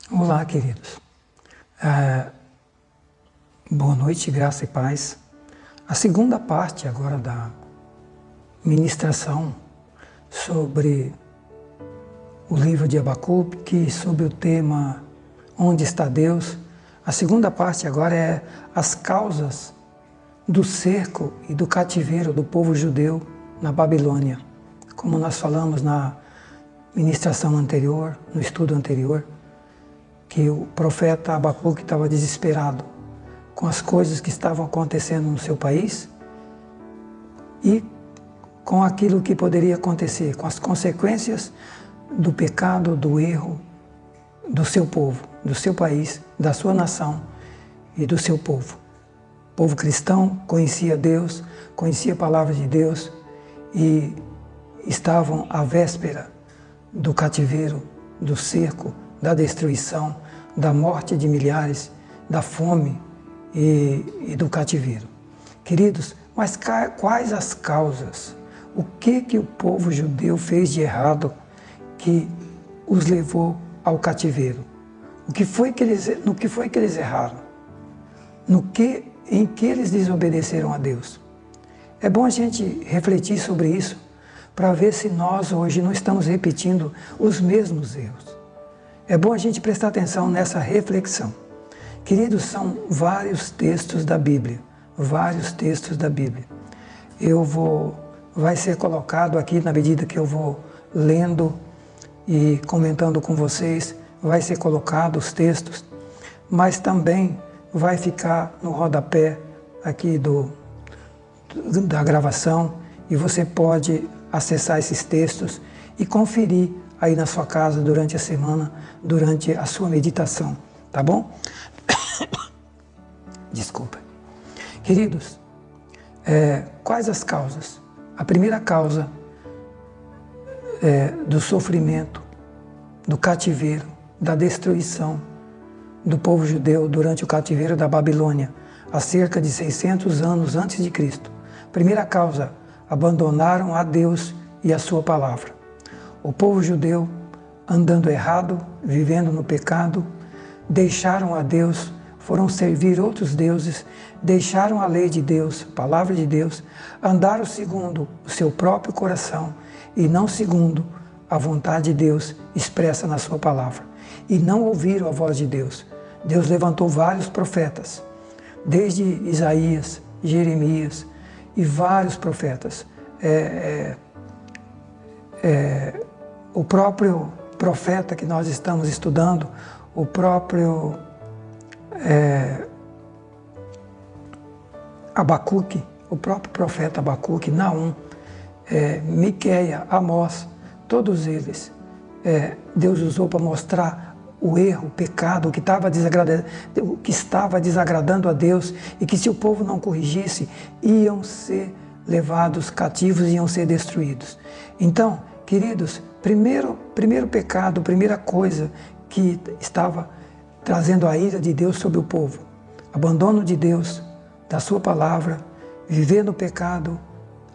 Olá, queridos. Boa noite, graça e paz. A segunda parte agora da ministração sobre o livro de Abacuque, sobre o tema Onde está Deus? A segunda parte agora é as causas do cerco e do cativeiro do povo judeu na Babilônia. Como nós falamos na ministração anterior, no estudo anterior, que o profeta Abacuque estava desesperado com as coisas que estavam acontecendo no seu país e com aquilo que poderia acontecer, com as consequências do pecado, do erro do seu povo, do seu país, da sua nação e do seu povo. O povo cristão conhecia Deus, conhecia a palavra de Deus e estavam à véspera do cativeiro, do cerco, da destruição, da morte de milhares, da fome e do cativeiro. Queridos, mas quais as causas? O que o povo judeu fez de errado que os levou ao cativeiro? No que foi que eles erraram? Em que eles desobedeceram a Deus? É bom a gente refletir sobre isso para ver se nós hoje não estamos repetindo os mesmos erros. É bom a gente prestar atenção nessa reflexão. Queridos, são vários textos da Bíblia, vários textos da Bíblia. Vai ser colocado aqui na medida que eu vou lendo e comentando com vocês, vai ser colocado os textos, mas também vai ficar no rodapé aqui da gravação e você pode acessar esses textos e conferir aí na sua casa durante a semana, durante a sua meditação, tá bom? Desculpa. Queridos, quais as causas? A primeira causa do sofrimento, do cativeiro, da destruição do povo judeu durante o cativeiro da Babilônia, há cerca de 600 anos antes de Cristo. Primeira causa, abandonaram a Deus e a sua palavra. O povo judeu, andando errado, vivendo no pecado, deixaram a Deus, foram servir outros deuses, deixaram a lei de Deus, a palavra de Deus, andaram segundo o seu próprio coração e não segundo a vontade de Deus expressa na sua palavra. E não ouviram a voz de Deus. Deus levantou vários profetas, desde Isaías, Jeremias e vários profetas. O próprio profeta que nós estamos estudando, o próprio Abacuque, o próprio profeta Abacuque, Naum, Miqueia, Amós, todos eles, Deus usou para mostrar o erro, o pecado, o que estava desagradando a Deus e que se o povo não corrigisse, iam ser levados cativos, iam ser destruídos. Então, queridos, primeiro pecado, primeira coisa que estava trazendo a ira de Deus sobre o povo, abandono de Deus, da sua palavra, viver no pecado,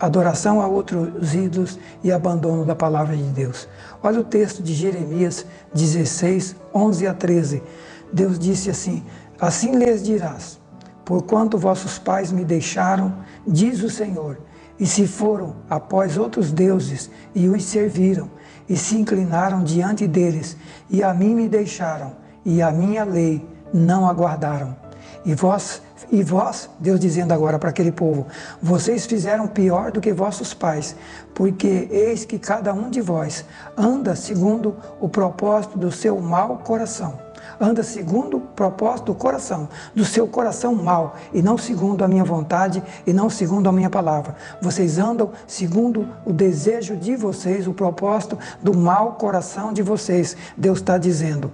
adoração a outros ídolos e abandono da palavra de Deus. Olha o texto de Jeremias 16, 11 a 13. Deus disse assim: assim lhes dirás, porquanto vossos pais me deixaram, diz o Senhor, e se foram após outros deuses e os serviram, e se inclinaram diante deles, e a mim me deixaram, e a minha lei não aguardaram. E vós, Deus dizendo agora para aquele povo, vocês fizeram pior do que vossos pais, porque eis que cada um de vós anda segundo o propósito do seu mau coração. Anda segundo o propósito do coração, do seu coração mau, e não segundo a minha vontade, e não segundo a minha palavra. Vocês andam segundo o desejo de vocês, o propósito do mau coração de vocês. Deus está dizendo,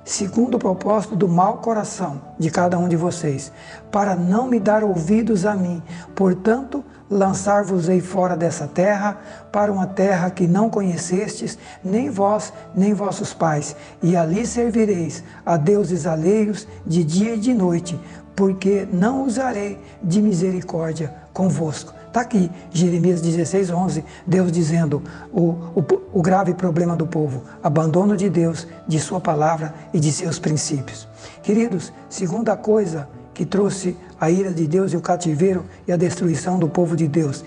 segundo o propósito do mau coração de cada um de vocês, para não me dar ouvidos a mim. Portanto, lançar-vos-ei fora dessa terra, para uma terra que não conhecestes, nem vós, nem vossos pais, e ali servireis a deuses alheios de dia e de noite, porque não usarei de misericórdia convosco. Está aqui, Jeremias 16:11, Deus dizendo o grave problema do povo, abandono de Deus, de sua palavra e de seus princípios. Queridos, segunda coisa que trouxe a ira de Deus e o cativeiro e a destruição do povo de Deus,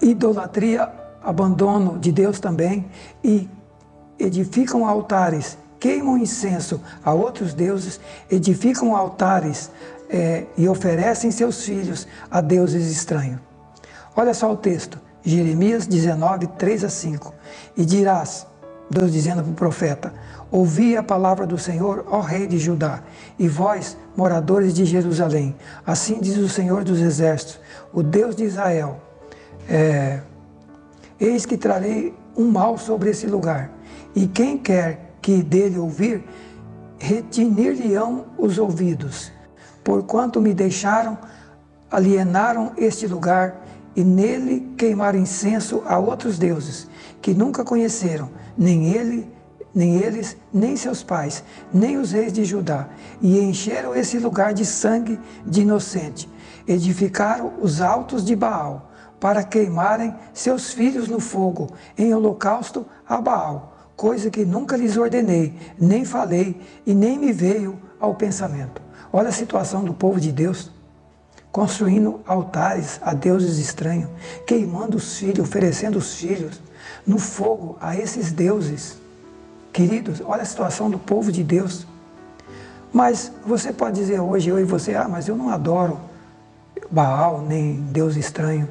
idolatria, abandono de Deus também, e edificam altares, queimam incenso a outros deuses, edificam altares e oferecem seus filhos a deuses estranhos. Olha só o texto, Jeremias 19, 3-5. E dirás, Deus dizendo para o profeta, ouvi a palavra do Senhor, ó rei de Judá, e vós, moradores de Jerusalém, assim diz o Senhor dos exércitos, o Deus de Israel, eis que trarei um mal sobre esse lugar, e quem quer que dele ouvir, retinir-lhe-ão os ouvidos, porquanto me deixaram, alienaram este lugar, e nele queimaram incenso a outros deuses, que nunca conheceram, nem eles, nem seus pais, nem os reis de Judá, e encheram esse lugar de sangue de inocente. Edificaram os altos de Baal, para queimarem seus filhos no fogo, em holocausto a Baal, coisa que nunca lhes ordenei, nem falei, e nem me veio ao pensamento. Olha a situação do povo de Deus, construindo altares a deuses estranhos, queimando os filhos, oferecendo os filhos no fogo a esses deuses. Queridos, olha a situação do povo de Deus. Mas você pode dizer hoje, eu e você, mas eu não adoro Baal, nem Deus estranho.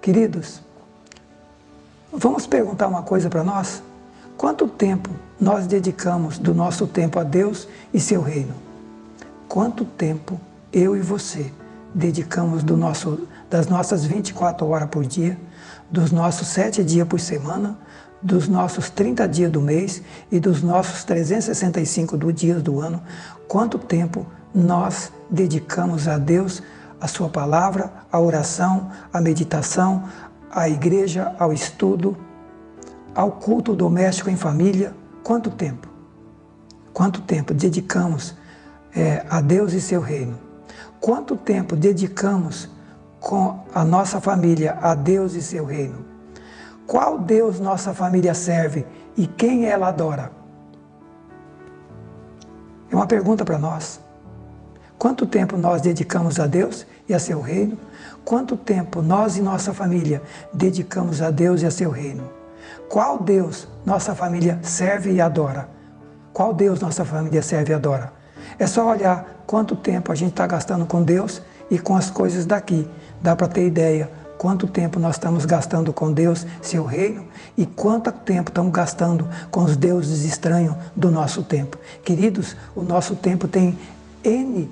Queridos, vamos perguntar uma coisa para nós? Quanto tempo nós dedicamos do nosso tempo a Deus e seu reino? Quanto tempo eu e você dedicamos das nossas 24 horas por dia, dos nossos 7 dias por semana, dos nossos 30 dias do mês e dos nossos 365 dias do ano? Quanto tempo nós dedicamos a Deus, a sua palavra, a oração, a meditação, à igreja, ao estudo, ao culto doméstico em família? Quanto tempo? Quanto tempo dedicamos a Deus e seu reino? Quanto tempo dedicamos com a nossa família a Deus e seu reino? Qual Deus nossa família serve e quem ela adora? É uma pergunta para nós. Quanto tempo nós dedicamos a Deus e a seu reino? Quanto tempo nós e nossa família dedicamos a Deus e a seu reino? Qual Deus nossa família serve e adora? Qual Deus nossa família serve e adora? É só olhar quanto tempo a gente está gastando com Deus e com as coisas daqui. Dá para ter ideia quanto tempo nós estamos gastando com Deus, seu reino, e quanto tempo estamos gastando com os deuses estranhos do nosso tempo. Queridos, o nosso tempo tem N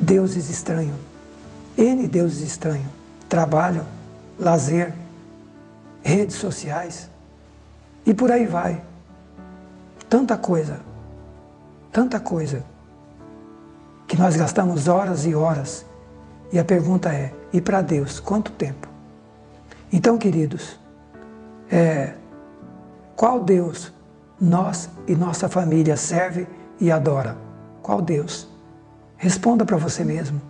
deuses estranhos. N deuses estranhos. Trabalho, lazer, redes sociais e por aí vai. Tanta coisa que nós gastamos horas e horas. E a pergunta é, e para Deus, quanto tempo? Então, queridos, qual Deus nós e nossa família serve e adora? Qual Deus? Responda para você mesmo.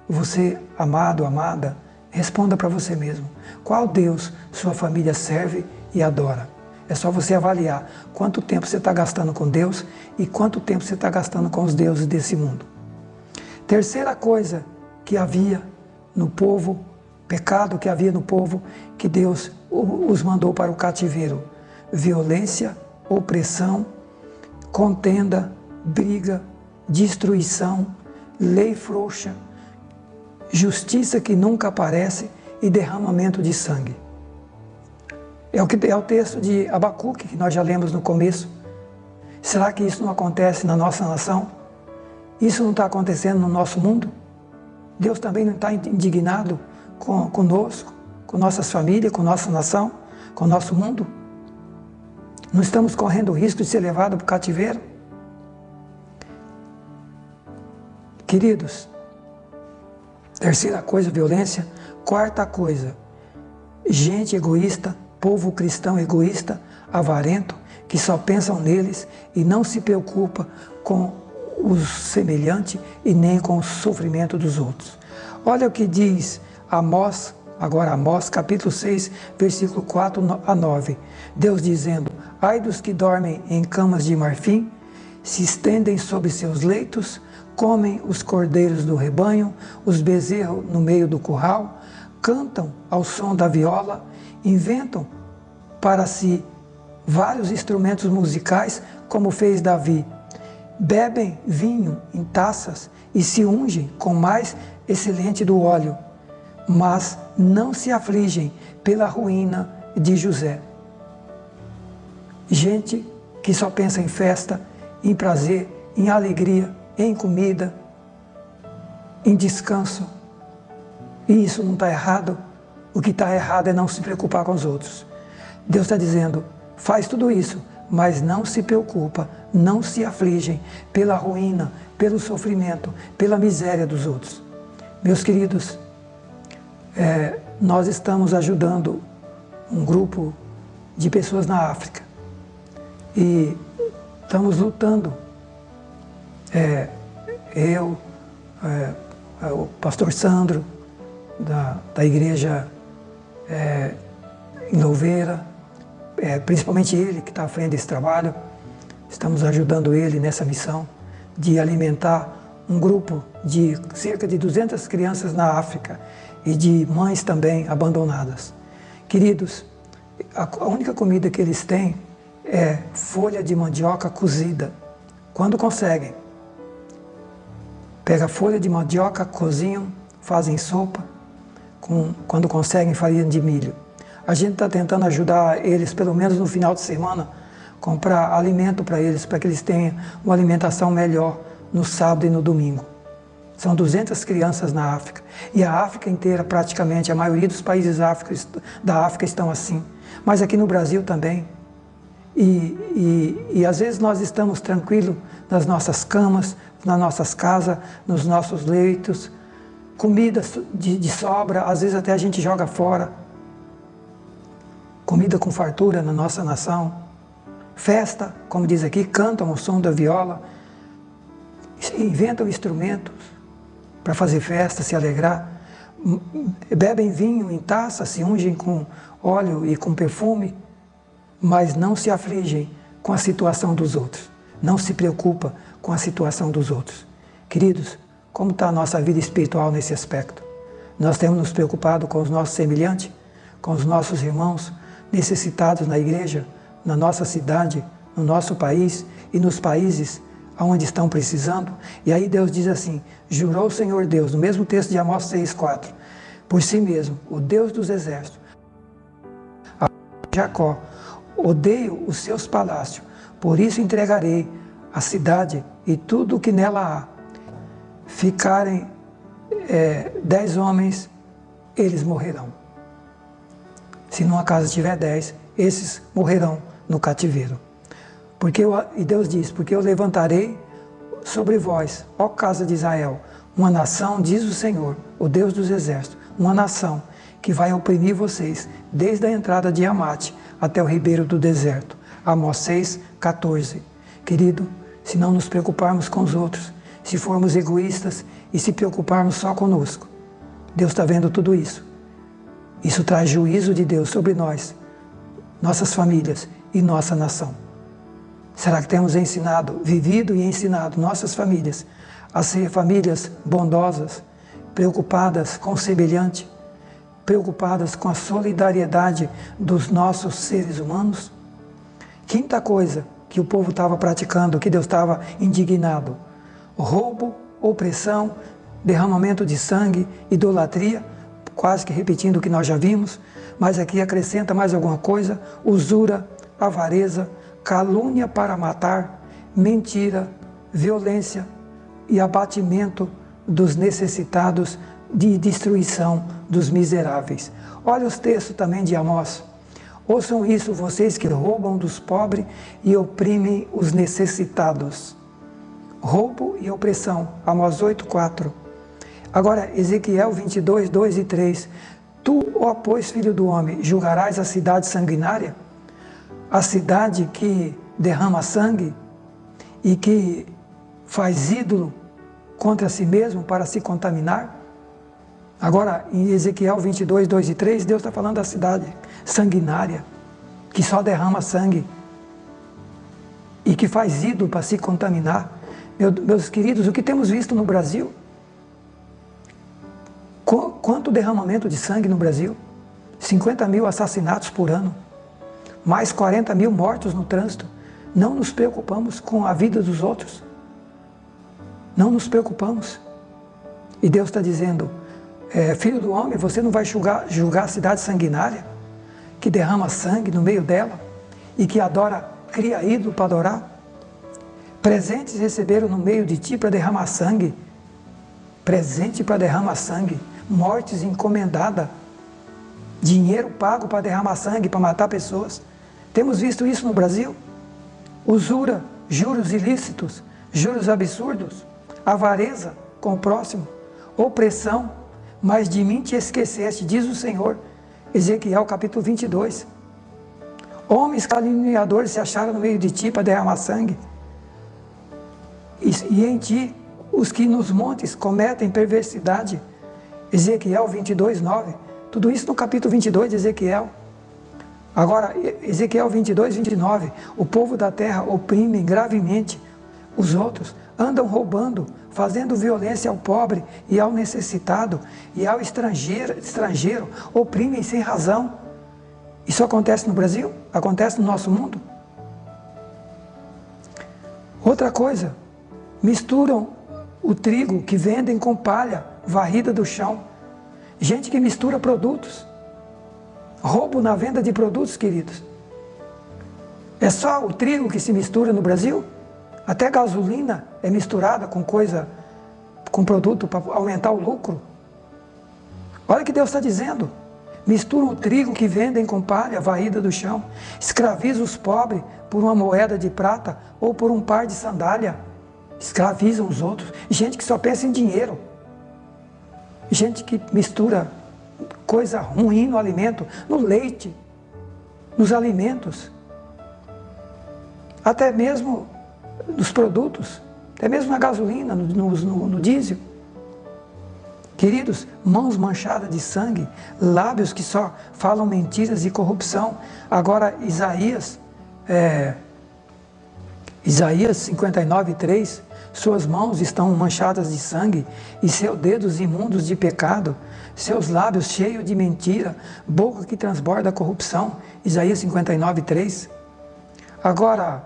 Você, amado, amada, responda para você mesmo. Qual Deus sua família serve e adora? É só você avaliar quanto tempo você está gastando com Deus e quanto tempo você está gastando com os deuses desse mundo. Terceira coisa que havia no povo, pecado que havia no povo, que Deus os mandou para o cativeiro: violência, opressão, contenda, briga, destruição, lei frouxa, justiça que nunca aparece e derramamento de sangue. É o texto de Abacuque que nós já lemos no começo. Será que isso não acontece na nossa nação? Isso não está acontecendo no nosso mundo? Deus também não está indignado conosco, com nossas famílias, com nossa nação, com nosso mundo? Não estamos correndo o risco de ser levados para o cativeiro? Queridos, terceira coisa, violência. Quarta coisa, gente egoísta, povo cristão egoísta, avarento, que só pensam neles e não se preocupa com os semelhantes e nem com o sofrimento dos outros. Olha o que diz Amós, agora Amós, capítulo 6, versículo 4 a 9. Deus dizendo: ai dos que dormem em camas de marfim, se estendem sobre seus leitos, comem os cordeiros do rebanho, os bezerros no meio do curral, cantam ao som da viola, inventam para si vários instrumentos musicais, como fez Davi. Bebem vinho em taças e se ungem com mais excelente do óleo, mas não se afligem pela ruína de José. Gente que só pensa em festa, em prazer, em alegria, em comida, em descanso. E isso não está errado. O que está errado é não se preocupar com os outros. Deus está dizendo: faz tudo isso, mas não se preocupa, não se afligem pela ruína, pelo sofrimento, pela miséria dos outros. Meus queridos, nós estamos ajudando um grupo de pessoas na África e estamos lutando. O pastor Sandro, da igreja em Louveira, principalmente ele que está à frente desse trabalho, estamos ajudando ele nessa missão de alimentar um grupo de cerca de 200 crianças na África e de mães também abandonadas. Queridos, a única comida que eles têm é folha de mandioca cozida. Quando conseguem, pega a folha de mandioca, cozinham, fazem sopa, quando conseguem farinha de milho. A gente está tentando ajudar eles, pelo menos no final de semana, comprar alimento para eles, para que eles tenham uma alimentação melhor no sábado e no domingo. São 200 crianças na África. E a África inteira, praticamente, a maioria dos países da África estão assim. Mas aqui no Brasil também. E às vezes nós estamos tranquilos nas nossas camas, nas nossas casas, nos nossos leitos. Comida de sobra, às vezes até a gente joga fora. Comida com fartura na nossa nação. Festa, como diz aqui, cantam ao som da viola. Inventam instrumentos para fazer festa, se alegrar. Bebem vinho em taça, se ungem com óleo e com perfume, mas não se afligem com a situação dos outros. Não se preocupa com a situação dos outros. Queridos, como está a nossa vida espiritual nesse aspecto? Nós temos nos preocupado com os nossos semelhantes, com os nossos irmãos necessitados na igreja, na nossa cidade, no nosso país e nos países onde estão precisando. E aí Deus diz assim: jurou o Senhor Deus, no mesmo texto de Amós 6,4, por si mesmo, o Deus dos exércitos, a Jacó, odeio os seus palácios, por isso entregarei a cidade e tudo o que nela há. Ficarem 10 homens, eles morrerão. Se numa casa tiver 10, esses morrerão no cativeiro. E Deus diz: porque eu levantarei sobre vós, ó casa de Israel, uma nação, diz o Senhor, o Deus dos exércitos, uma nação que vai oprimir vocês, desde a entrada de Amate até o ribeiro do deserto. Amós 6,14. Querido, se não nos preocuparmos com os outros, se formos egoístas e se preocuparmos só conosco, Deus está vendo tudo isso. Isso traz juízo de Deus sobre nós, nossas famílias e nossa nação. Será que temos vivido e ensinado nossas famílias a ser famílias bondosas, preocupadas com o semelhante, preocupadas com a solidariedade dos nossos seres humanos? Quinta coisa que o povo estava praticando, que Deus estava indignado: roubo, opressão, derramamento de sangue, idolatria, quase que repetindo o que nós já vimos, mas aqui acrescenta mais alguma coisa: usura, avareza, calúnia para matar, mentira, violência e abatimento dos necessitados, de destruição dos miseráveis. Olha os textos também de Amós. Ouçam isso, vocês que roubam dos pobres e oprimem os necessitados. Roubo e opressão, Amós 8,4. Agora, Ezequiel 22, 2 e 3. Tu, ó pois, filho do homem, julgarás a cidade sanguinária? A cidade que derrama sangue e que faz ídolo contra si mesmo para se contaminar. Agora, em Ezequiel 22, 2 e 3, Deus está falando da cidade sanguinária, que só derrama sangue e que faz ídolo para se contaminar. Meus queridos, o que temos visto no Brasil? Quanto derramamento de sangue no Brasil? 50 mil assassinatos por ano, mais 40 mil mortos no trânsito. Não nos preocupamos com a vida dos outros. Não nos preocupamos. E Deus está dizendo, filho do homem, você não vai julgar a cidade sanguinária, que derrama sangue no meio dela e que cria ídolo para adorar? Presentes receberam no meio de ti para derramar sangue. Presente para derramar sangue. Mortes encomendadas. Dinheiro pago para derramar sangue, para matar pessoas. Temos visto isso no Brasil? Usura, juros ilícitos, juros absurdos, avareza com o próximo, opressão, mas de mim te esqueceste, diz o Senhor. Ezequiel capítulo 22. Homens caluniadores se acharam no meio de ti para derramar sangue. E em ti, os que nos montes cometem perversidade. Ezequiel 22, 9. Tudo isso no capítulo 22 de Ezequiel. Agora, Ezequiel 22, 29. O povo da terra oprime gravemente os outros, andam roubando, fazendo violência ao pobre e ao necessitado e ao estrangeiro, oprimem sem razão. Isso acontece no Brasil? Acontece no nosso mundo? Outra coisa, misturam o trigo que vendem com palha varrida do chão. Gente que mistura produtos. Roubo na venda de produtos, queridos. É só o trigo que se mistura no Brasil? Até gasolina é misturada com produto para aumentar o lucro. Olha o que Deus está dizendo. Misturam o trigo que vendem com palha varrida do chão. Escravizam os pobres por uma moeda de prata ou por um par de sandália. Escravizam os outros. Gente que só pensa em dinheiro. Gente que mistura coisa ruim no alimento, no leite, nos alimentos. Até mesmo nos produtos. Até mesmo na gasolina, no diesel. Queridos, mãos manchadas de sangue, lábios que só falam mentiras e corrupção. Agora, Isaías 59, 3, suas mãos estão manchadas de sangue e seus dedos imundos de pecado, seus lábios cheios de mentira, boca que transborda a corrupção. Isaías 59, 3. Agora,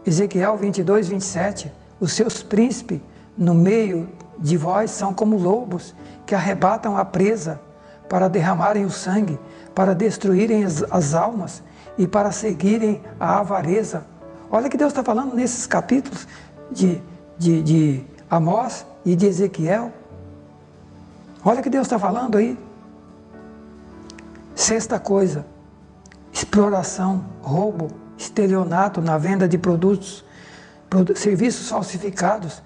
Ezequiel 22, 27, os seus príncipes no meio de vós são como lobos que arrebatam a presa para derramarem o sangue, para destruírem as almas e para seguirem a avareza. Olha que Deus está falando nesses capítulos de Amós e de Ezequiel. Olha que Deus está falando aí. Sexta coisa, exploração, roubo, estelionato na venda de produtos, serviços falsificados,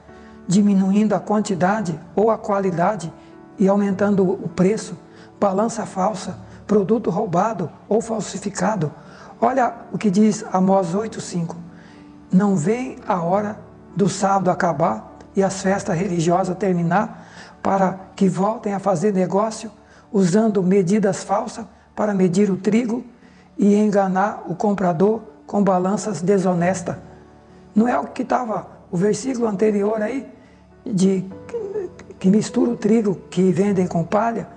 diminuindo a quantidade ou a qualidade e aumentando o preço, balança falsa, produto roubado ou falsificado. Olha o que diz Amós 8,5. Não vem a hora do sábado acabar e as festas religiosas terminar para que voltem a fazer negócio usando medidas falsas para medir o trigo e enganar o comprador com balanças desonestas. Não é o que estava o versículo anterior aí, que mistura o trigo que vendem com palha,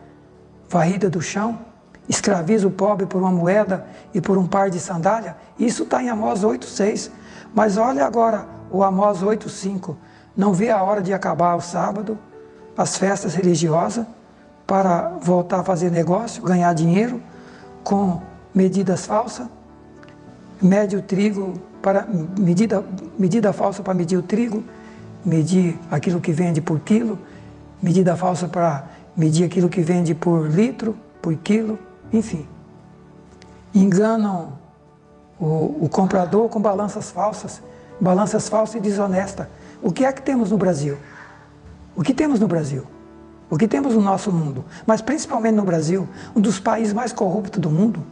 varrida do chão, escraviza o pobre por uma moeda e por um par de sandália? Isso está em Amós 8,6. Mas olha agora o Amós 8,5. Não vê a hora de acabar o sábado, as festas religiosas, para voltar a fazer negócio, ganhar dinheiro com medidas falsas. Mede o trigo, medida falsa para medir o trigo, medir aquilo que vende por quilo, medida falsa para medir aquilo que vende por litro, por quilo, enfim. Enganam o comprador com balanças falsas e desonestas. O que é que temos no Brasil? O que temos no Brasil? O que temos no nosso mundo? Mas principalmente no Brasil, um dos países mais corruptos do mundo.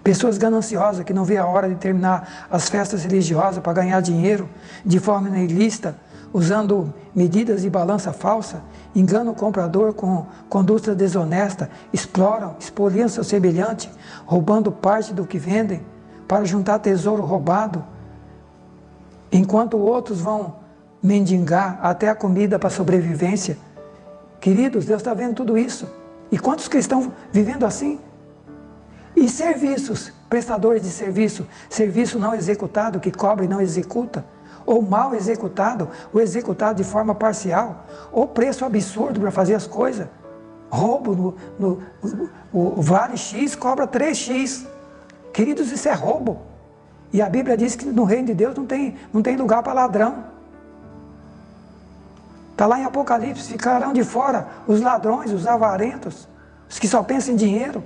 Pessoas gananciosas que não vê a hora de terminar as festas religiosas para ganhar dinheiro de forma ilícita, usando medidas de balança falsa, enganam o comprador com conduta desonesta, exploram, espoliam seu semelhante, roubando parte do que vendem para juntar tesouro roubado, enquanto outros vão mendigar até a comida para a sobrevivência. Queridos, Deus está vendo tudo isso. E quantos cristãos vivendo assim? E serviços, prestadores de serviço, serviço não executado, que cobra e não executa, ou mal executado, ou executado de forma parcial, ou preço absurdo para fazer as coisas. Roubo, o vale X cobra 3X. Queridos, isso é roubo. E a Bíblia diz que no reino de Deus não tem lugar para ladrão. Está lá em Apocalipse, ficarão de fora os ladrões, os avarentos, os que só pensam em dinheiro.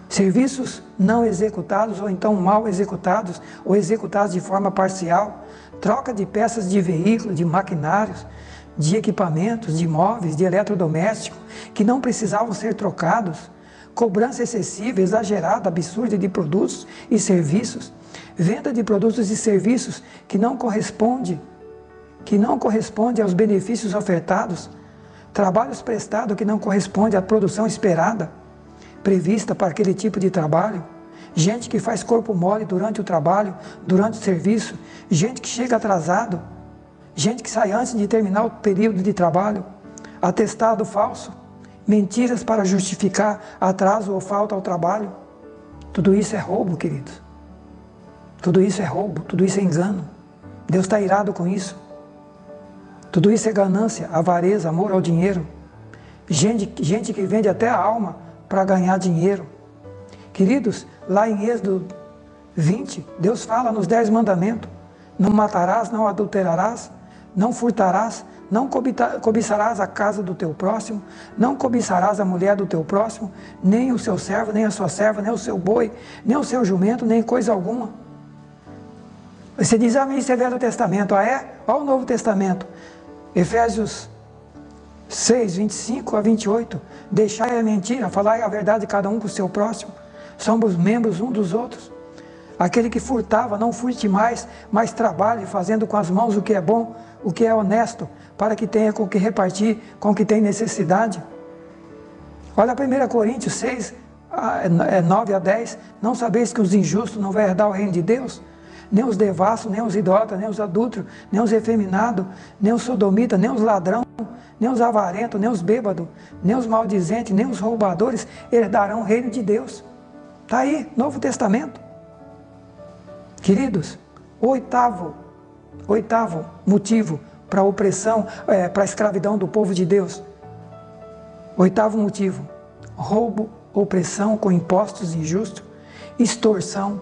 Serviços não executados, ou então mal executados, ou executados de forma parcial, troca de peças de veículos, de maquinários, de equipamentos, de imóveis, de eletrodomésticos, que não precisavam ser trocados, cobrança excessiva, exagerada, absurda de produtos e serviços, venda de produtos e serviços que não corresponde aos benefícios ofertados, trabalhos prestados que não corresponde à produção esperada, prevista para aquele tipo de trabalho, gente que faz corpo mole durante o trabalho, durante o serviço, gente que chega atrasado, gente que sai antes de terminar o período de trabalho, atestado falso, mentiras para justificar atraso ou falta ao trabalho. Tudo isso é roubo, queridos. Tudo isso é roubo, tudo isso é engano. Deus está irado com isso. Tudo isso é ganância, avareza, amor ao dinheiro. Gente que vende até a alma para ganhar dinheiro. Queridos, lá em Êxodo 20, Deus fala nos 10 mandamentos: não matarás, não adulterarás, não furtarás, não cobiçarás a casa do teu próximo, não cobiçarás a mulher do teu próximo, nem o seu servo, nem a sua serva, nem o seu boi, nem o seu jumento, nem coisa alguma. Você diz, isso é Velho Testamento. Olha o Novo Testamento. Efésios 6, 25 a 28, deixai a mentira, falai a verdade cada um com o seu próximo, somos membros uns dos outros. Aquele que furtava, não furte mais, mas trabalhe fazendo com as mãos o que é bom, o que é honesto, para que tenha com que repartir com o que tem necessidade. Olha 1 Coríntios 6, 9 a 10, não sabeis que os injustos não vão herdar o reino de Deus? Nem os devassos, nem os idólatras, nem os adúlteros, nem os efeminados, nem os sodomitas, nem os ladrões, nem os avarentos, nem os bêbados, nem os maldizentes, nem os roubadores herdarão o reino de Deus. Está aí, Novo Testamento. Queridos, o oitavo motivo para a opressão, para a escravidão do povo de Deus. Oitavo motivo: roubo, opressão com impostos injustos, extorsão,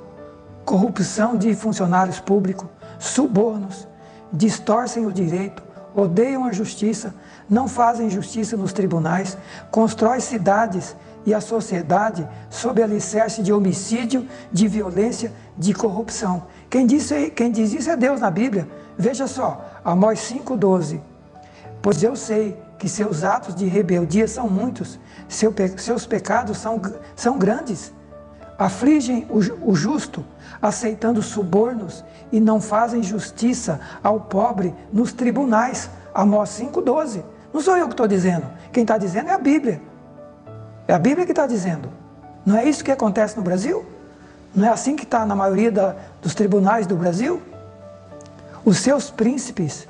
corrupção de funcionários públicos, subornos, distorcem o direito, odeiam a justiça, não fazem justiça nos tribunais, constroem cidades e a sociedade sob alicerce de homicídio, de violência, de corrupção. Quem diz isso é Deus na Bíblia. Veja só, Amós 5,12. Pois eu sei que seus atos de rebeldia são muitos, seus pecados são grandes. Afligem o justo, aceitando subornos, e não fazem justiça ao pobre nos tribunais. Amós 5,12. Não sou eu que estou dizendo. Quem está dizendo é a Bíblia. É a Bíblia que está dizendo. Não é isso que acontece no Brasil? Não é assim que está na maioria dos tribunais do Brasil? Os seus príncipes,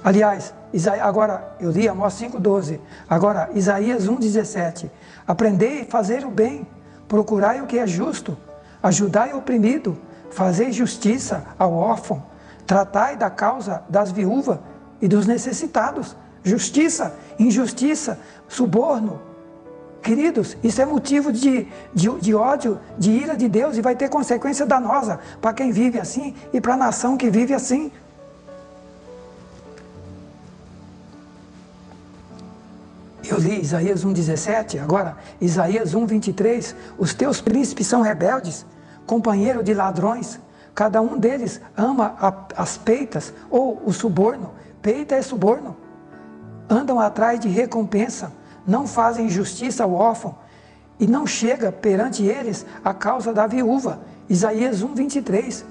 aliás, agora eu li Amós 5,12, agora Isaías 1,17. Aprendei a fazer o bem, procurai o que é justo, ajudai o oprimido, fazei justiça ao órfão, tratai da causa das viúvas e dos necessitados. Justiça, injustiça, suborno. Queridos, isso é motivo de ódio, de ira de Deus, e vai ter consequência danosa para quem vive assim e para a nação que vive assim. Eu li Isaías 1,17, agora Isaías 1,23. Os teus príncipes são rebeldes, companheiro de ladrões. Cada um deles ama as peitas ou o suborno. Peita é suborno. Andam atrás de recompensa, não fazem justiça ao órfão e não chega perante eles a causa da viúva. Isaías 1, 23.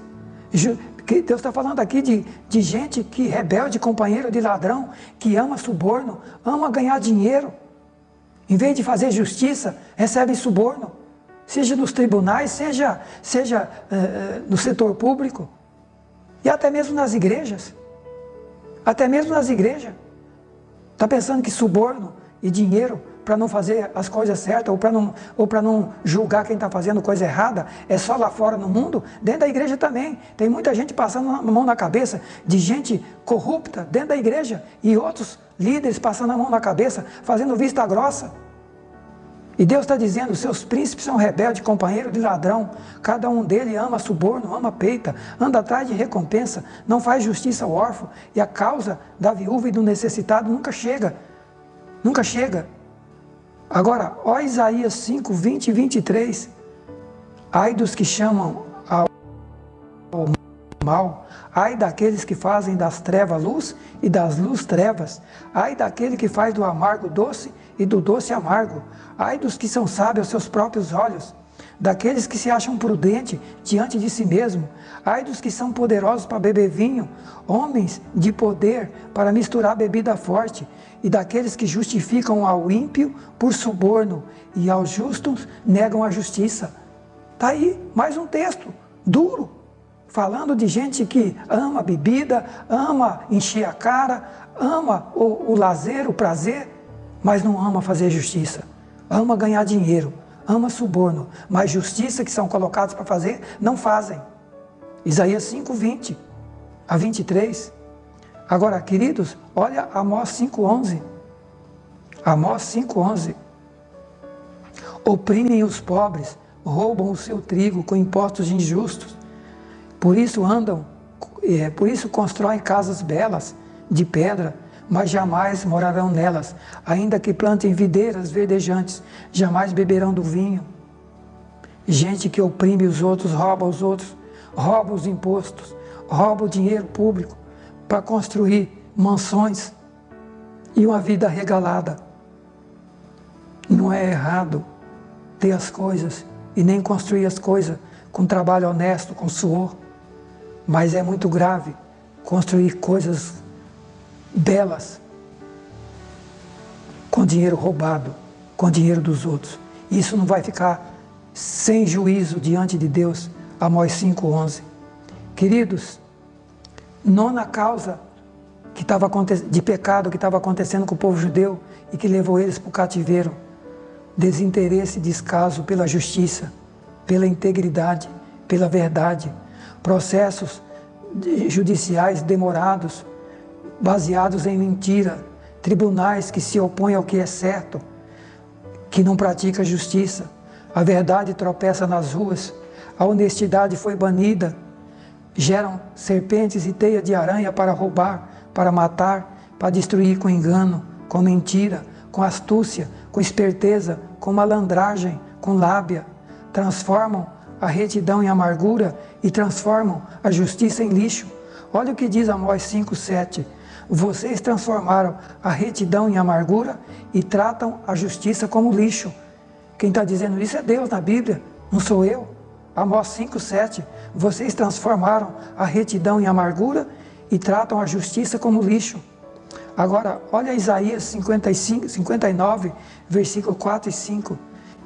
Deus está falando aqui de gente que rebelde, companheiro de ladrão, que ama suborno, ama ganhar dinheiro. Em vez de fazer justiça, recebe suborno. Seja nos tribunais, seja no setor público. E até mesmo nas igrejas. Até mesmo nas igrejas. Está pensando que suborno e dinheiro para não fazer as coisas certas ou para não julgar quem está fazendo coisa errada é só lá fora no mundo? Dentro da igreja também. Tem muita gente passando a mão na cabeça de gente corrupta dentro da igreja e outros líderes passando a mão na cabeça, fazendo vista grossa. E Deus está dizendo, seus príncipes são rebeldes, companheiro de ladrão, cada um deles ama suborno, ama peita, anda atrás de recompensa, não faz justiça ao órfão, e a causa da viúva e do necessitado nunca chega. Nunca chega. Agora, ó Isaías 5, 20 e 23, ai dos que chamam ao mal, ai daqueles que fazem das trevas luz e das luz trevas, ai daquele que faz do amargo doce e do doce amargo, ai dos que são sábios aos seus próprios olhos, daqueles que se acham prudentes diante de si mesmo, ai dos que são poderosos para beber vinho, homens de poder para misturar bebida forte, e daqueles que justificam ao ímpio por suborno, e aos justos negam a justiça. Está aí, mais um texto, duro, falando de gente que ama bebida, ama encher a cara, ama o lazer, o prazer, mas não ama fazer justiça, ama ganhar dinheiro, ama suborno, mas justiça que são colocados para fazer, não fazem. Isaías 5, 20 a 23. Agora, queridos, olha Amós 5,11. Amós 5,11. Oprimem os pobres, roubam o seu trigo com impostos injustos. Por isso constroem casas belas de pedra, mas jamais morarão nelas. Ainda que plantem videiras verdejantes, jamais beberão do vinho. Gente que oprime os outros, rouba os impostos, rouba o dinheiro público para construir mansões e uma vida regalada. Não é errado ter as coisas e nem construir as coisas com trabalho honesto, com suor, mas é muito grave construir coisas belas com dinheiro roubado, com dinheiro dos outros. Isso não vai ficar sem juízo diante de Deus. Amós 5,11. Queridos, nona causa de pecado que estava acontecendo com o povo judeu e que levou eles para o cativeiro: desinteresse e descaso pela justiça, pela integridade, pela verdade, processos judiciais demorados, baseados em mentira, tribunais que se opõem ao que é certo, que não pratica justiça, a verdade tropeça nas ruas, a honestidade foi banida, geram serpentes e teia de aranha para roubar, para matar, para destruir com engano, com mentira, com astúcia, com esperteza, com malandragem, com lábia, transformam a retidão em amargura e transformam a justiça em lixo. Olha o que diz Amós 5,7. Vocês transformaram a retidão em amargura e tratam a justiça como lixo. Quem está dizendo isso é Deus na Bíblia, não sou eu. Amós 5,7. Vocês transformaram a retidão em amargura e tratam a justiça como lixo. Agora, olha Isaías 59, versículo 4 e 5.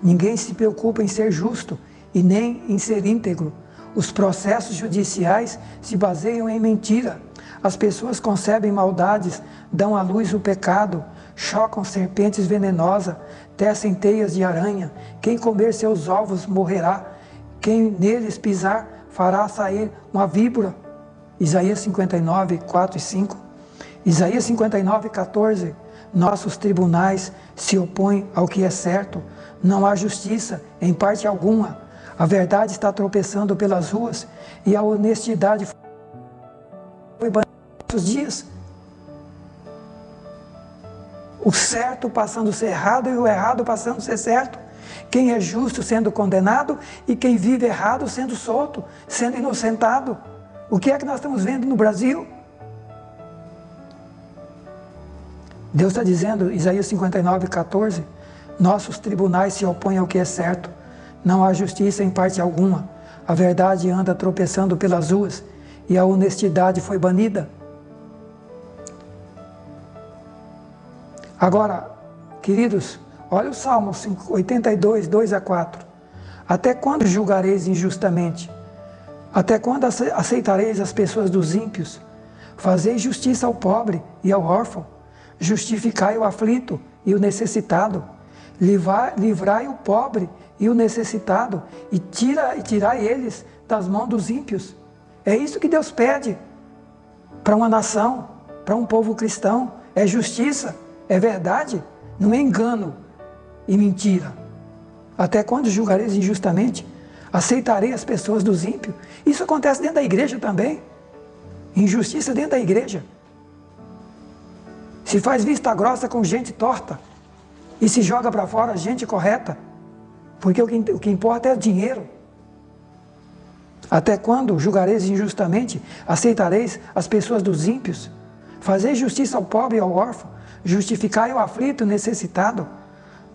Ninguém se preocupa em ser justo e nem em ser íntegro. Os processos judiciais se baseiam em mentira. As pessoas concebem maldades, dão à luz o pecado, chocam serpentes venenosas, tecem teias de aranha. Quem comer seus ovos morrerá. Quem neles pisar fará sair uma víbora. Isaías 59, 4 e 5. Isaías 59, 14. Nossos tribunais se opõem ao que é certo. Não há justiça em parte alguma. A verdade está tropeçando pelas ruas e a honestidade foi banida nos dias. O certo passando a ser errado e o errado passando a ser certo. Quem é justo sendo condenado e quem vive errado sendo solto, sendo inocentado. O que é que nós estamos vendo no Brasil? Deus está dizendo, Isaías 59, 14, Nossos tribunais se opõem ao que é certo. Não há justiça em parte alguma. A verdade anda tropeçando pelas ruas e a honestidade foi banida. Agora, queridos, olha o Salmo 82, 2 a 4. Até quando julgareis injustamente? Até quando aceitareis as pessoas dos ímpios? Fazei justiça ao pobre e ao órfão. Justificai o aflito e o necessitado. Livrai o pobre e o necessitado e tirai eles das mãos dos ímpios. É isso que Deus pede para uma nação, para um povo cristão. É justiça, é verdade, não é engano e mentira. Até quando julgareis injustamente? Aceitarei as pessoas dos ímpios? Isso acontece dentro da igreja também. Injustiça dentro da igreja. Se faz vista grossa com gente torta e se joga para fora gente correta, porque o que importa é dinheiro. Até quando julgareis injustamente? Aceitareis as pessoas dos ímpios? Fazei justiça ao pobre e ao órfão, justificai o aflito e o necessitado,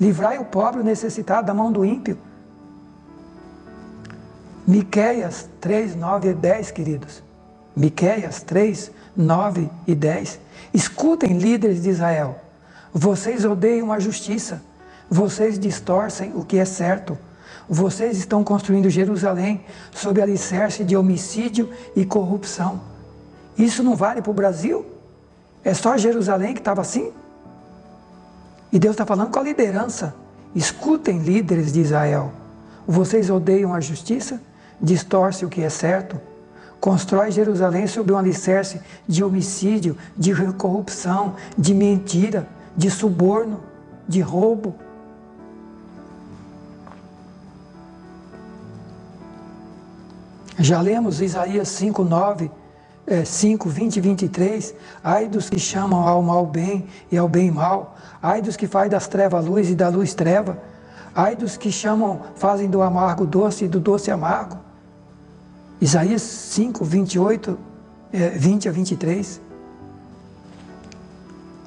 livrai o pobre e o necessitado da mão do ímpio. Miqueias 3, 9 e 10, queridos. Miqueias 3, 9 e 10. Escutem, líderes de Israel. Vocês odeiam a justiça. Vocês distorcem o que é certo. Vocês estão construindo Jerusalém sob alicerce de homicídio e corrupção. Isso não vale para o Brasil? É só Jerusalém que estava assim? E Deus está falando com a liderança. Escutem, líderes de Israel. Vocês odeiam a justiça? Distorcem o que é certo? Constrói Jerusalém sob um alicerce de homicídio, de corrupção, de mentira, de suborno, de roubo. Já lemos Isaías 5, 9, 5, 20 e 23. Ai dos que chamam ao mal bem e ao bem mal. Ai dos que fazem das trevas luz e da luz treva. Ai dos que fazem do amargo doce e do doce amargo. Isaías 5, 28, 20 a 23.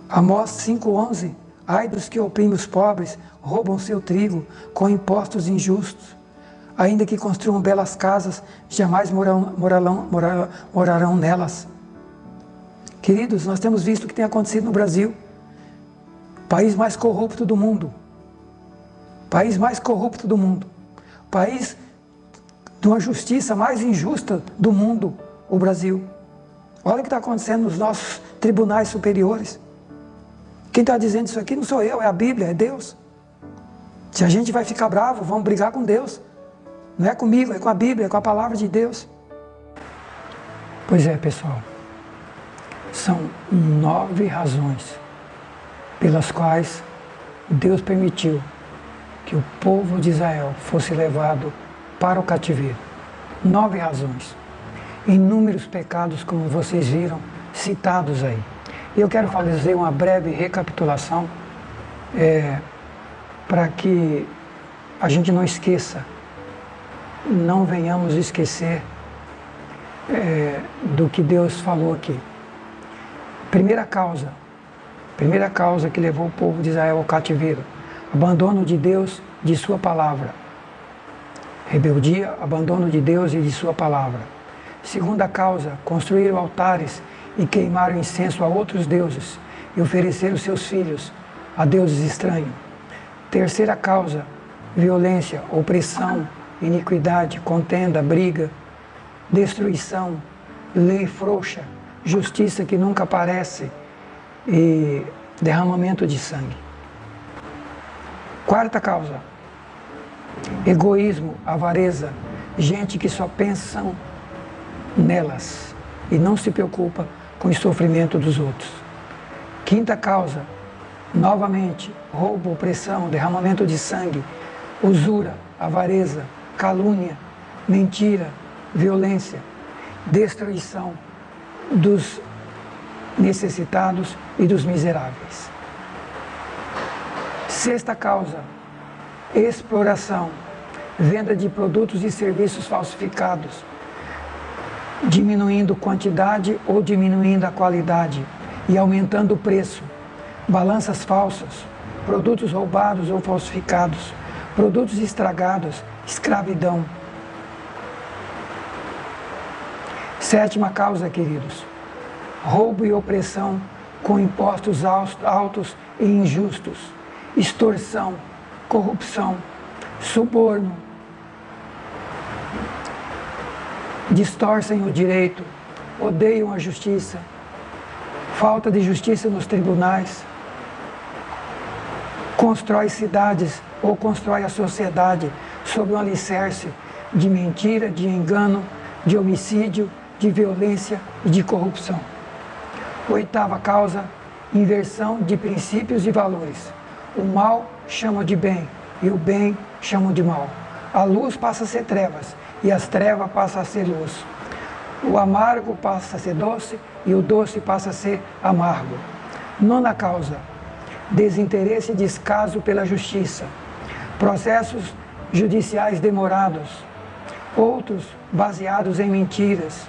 Amós 5, 11. Ai dos que oprimem os pobres, roubam seu trigo com impostos injustos. Ainda que construam belas casas, jamais morarão nelas. Queridos, nós temos visto o que tem acontecido no Brasil. País mais corrupto do mundo. País mais corrupto do mundo. País de uma justiça mais injusta do mundo, o Brasil. Olha o que está acontecendo nos nossos tribunais superiores. Quem está dizendo isso aqui não sou eu, é a Bíblia, é Deus. Se a gente vai ficar bravo, vamos brigar com Deus. Não é comigo, é com a Bíblia, é com a palavra de Deus. Pois é, pessoal. São 9 razões pelas quais Deus permitiu que o povo de Israel fosse levado para o cativeiro. 9 razões. Inúmeros pecados, como vocês viram, citados aí. E eu quero fazer uma breve recapitulação para que a gente não esqueça, não venhamos esquecer do que Deus falou aqui. Primeira causa que levou o povo de Israel ao cativeiro: abandono de Deus, de sua palavra. Rebeldia, abandono de Deus e de sua palavra. Segunda causa, construíram altares e queimaram incenso a outros deuses e ofereceram seus filhos a deuses estranhos. Terceira causa, violência, opressão, iniquidade, contenda, briga, destruição, lei frouxa, justiça que nunca aparece e derramamento de sangue. Quarta causa, egoísmo, avareza, gente que só pensam nelas e não se preocupa com o sofrimento dos outros. Quinta causa, novamente, roubo, opressão, derramamento de sangue, usura, avareza, calúnia, mentira, violência, destruição dos necessitados e dos miseráveis. Sexta causa, exploração, venda de produtos e serviços falsificados, diminuindo quantidade ou diminuindo a qualidade e aumentando o preço, balanças falsas, produtos roubados ou falsificados, produtos estragados, escravidão. Sétima causa, queridos, roubo e opressão com impostos altos e injustos, extorsão, corrupção, suborno, distorcem o direito, odeiam a justiça, falta de justiça nos tribunais, constrói cidades ou constrói a sociedade sob um alicerce de mentira, de engano, de homicídio, de violência e de corrupção. Oitava causa, inversão de princípios e valores. O mal chama de bem e o bem chama de mal. A luz passa a ser trevas e as trevas passam a ser luz. O amargo passa a ser doce e o doce passa a ser amargo. Nona causa, desinteresse e descaso pela justiça. Processos judiciais demorados, outros baseados em mentiras.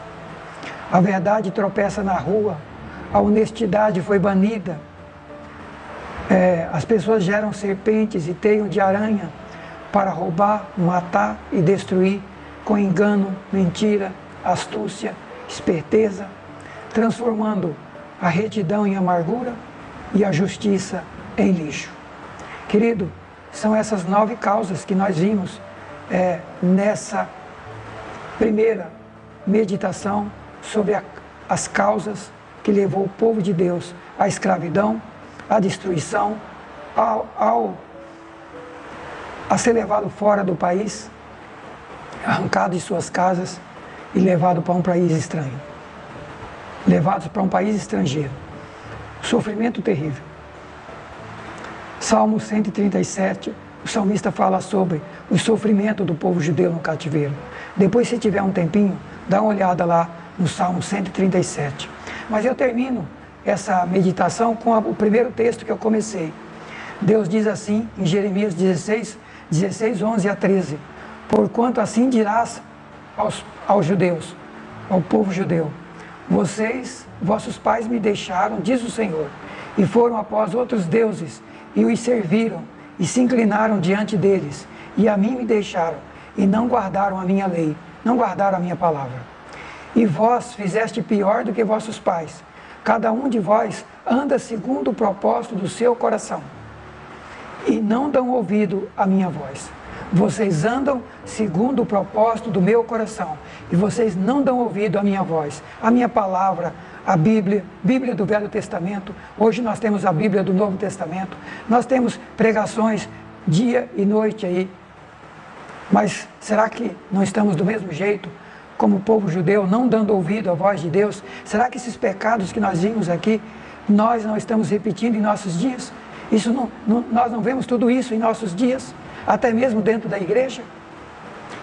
A verdade tropeça na rua, a honestidade foi banida. As pessoas geram serpentes e teiam de aranha para roubar, matar e destruir com engano, mentira, astúcia, esperteza, transformando a retidão em amargura e a justiça em lixo. Querido, são essas 9 causas que nós vimos nessa primeira meditação sobre as causas que levou o povo de Deus à escravidão, à destruição, a ser levado fora do país, arrancado de suas casas e levado para um país estranho. Levados para um país estrangeiro. Sofrimento terrível. Salmo 137, o salmista fala sobre o sofrimento do povo judeu no cativeiro. Depois, se tiver um tempinho, dá uma olhada lá no Salmo 137. Mas eu termino essa meditação com o primeiro texto que eu comecei. Deus diz assim em Jeremias 16, 11 a 13: porquanto assim dirás aos judeus, ao povo judeu: vossos pais me deixaram, diz o Senhor, e foram após outros deuses, e os serviram, e se inclinaram diante deles, e a mim me deixaram, e não guardaram a minha lei, não guardaram a minha palavra. E vós fizeste pior do que vossos pais, cada um de vós anda segundo o propósito do seu coração, e não dão ouvido à minha voz. Vocês andam segundo o propósito do meu coração, e vocês não dão ouvido à minha voz, à minha palavra, a Bíblia do Velho Testamento. Hoje nós temos a Bíblia do Novo Testamento, nós temos pregações dia e noite aí, mas será que não estamos do mesmo jeito, como o povo judeu, não dando ouvido à voz de Deus? Será que esses pecados que nós vimos aqui, nós não estamos repetindo em nossos dias? Nós não vemos tudo isso em nossos dias, até mesmo dentro da igreja?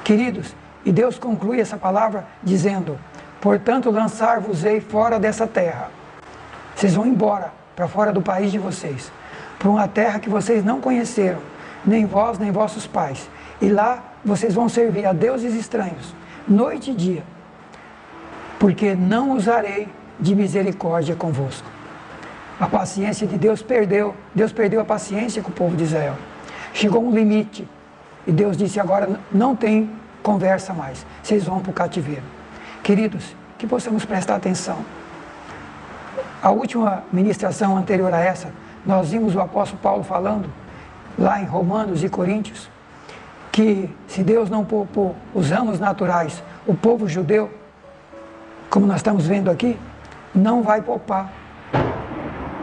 Queridos, e Deus conclui essa palavra dizendo: portanto, lançar-vos-ei fora dessa terra. Vocês vão embora para fora do país de vocês, para uma terra que vocês não conheceram, nem vós, nem vossos pais. E lá vocês vão servir a deuses estranhos, noite e dia, porque não usarei de misericórdia convosco. A paciência de Deus perdeu a paciência com o povo de Israel. Chegou um limite, e Deus disse: agora não tem conversa mais, vocês vão para o cativeiro. Queridos, que possamos prestar atenção. A última ministração anterior a essa, nós vimos o apóstolo Paulo falando, lá em Romanos e Coríntios, que se Deus não poupou os ramos naturais, o povo judeu, como nós estamos vendo aqui, não vai poupar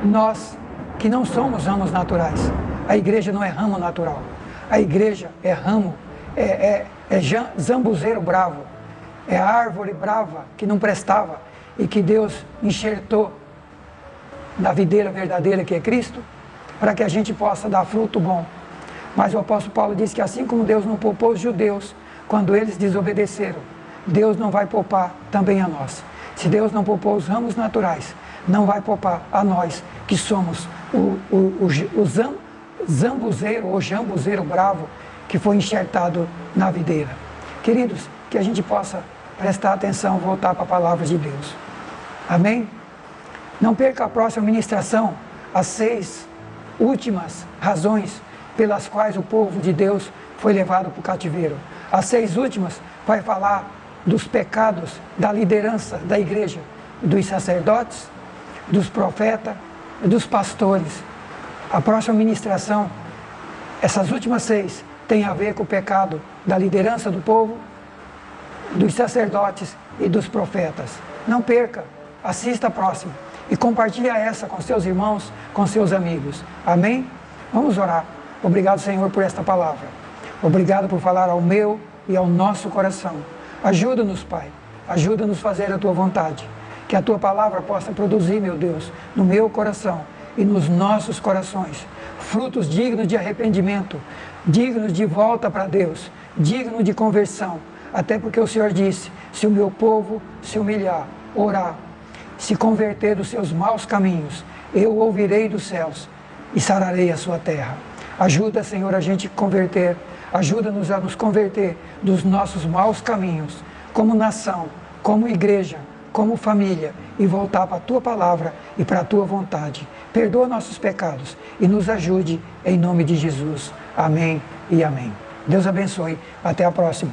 nós, que não somos ramos naturais. A igreja não é ramo natural, a igreja é ramo, zambuzeiro bravo, é a árvore brava que não prestava e que Deus enxertou na videira verdadeira, que é Cristo, para que a gente possa dar fruto bom. Mas o apóstolo Paulo diz que assim como Deus não poupou os judeus quando eles desobedeceram, Deus não vai poupar também a nós. Se Deus não poupou os ramos naturais, não vai poupar a nós, que somos o zambuzeiro ou jambuzeiro bravo que foi enxertado na videira. Queridos, que a gente possa prestar atenção, voltar para a palavra de Deus. Amém? Não perca a próxima ministração, às 6 últimas razões pelas quais o povo de Deus foi levado para o cativeiro. As 6 últimas vai falar dos pecados da liderança da igreja, dos sacerdotes, dos profetas e dos pastores. A próxima ministração, essas últimas 6, tem a ver com o pecado da liderança do povo, dos sacerdotes e dos profetas. Não perca, assista a próxima e compartilhe essa com seus irmãos, com seus amigos. Amém? Vamos orar. Obrigado, Senhor, por esta palavra. Obrigado por falar ao meu e ao nosso coração. Ajuda-nos, Pai. Ajuda-nos a fazer a Tua vontade. Que a Tua palavra possa produzir, meu Deus, no meu coração e nos nossos corações, frutos dignos de arrependimento, dignos de volta para Deus, dignos de conversão. Até porque o Senhor disse, se o meu povo se humilhar, orar, se converter dos seus maus caminhos, eu ouvirei dos céus e sararei a sua terra. Ajuda, Senhor, a gente converter, ajuda-nos a nos converter dos nossos maus caminhos, como nação, como igreja, como família, e voltar para a Tua palavra e para a Tua vontade. Perdoa nossos pecados e nos ajude em nome de Jesus. Amém e amém. Deus abençoe. Até a próxima.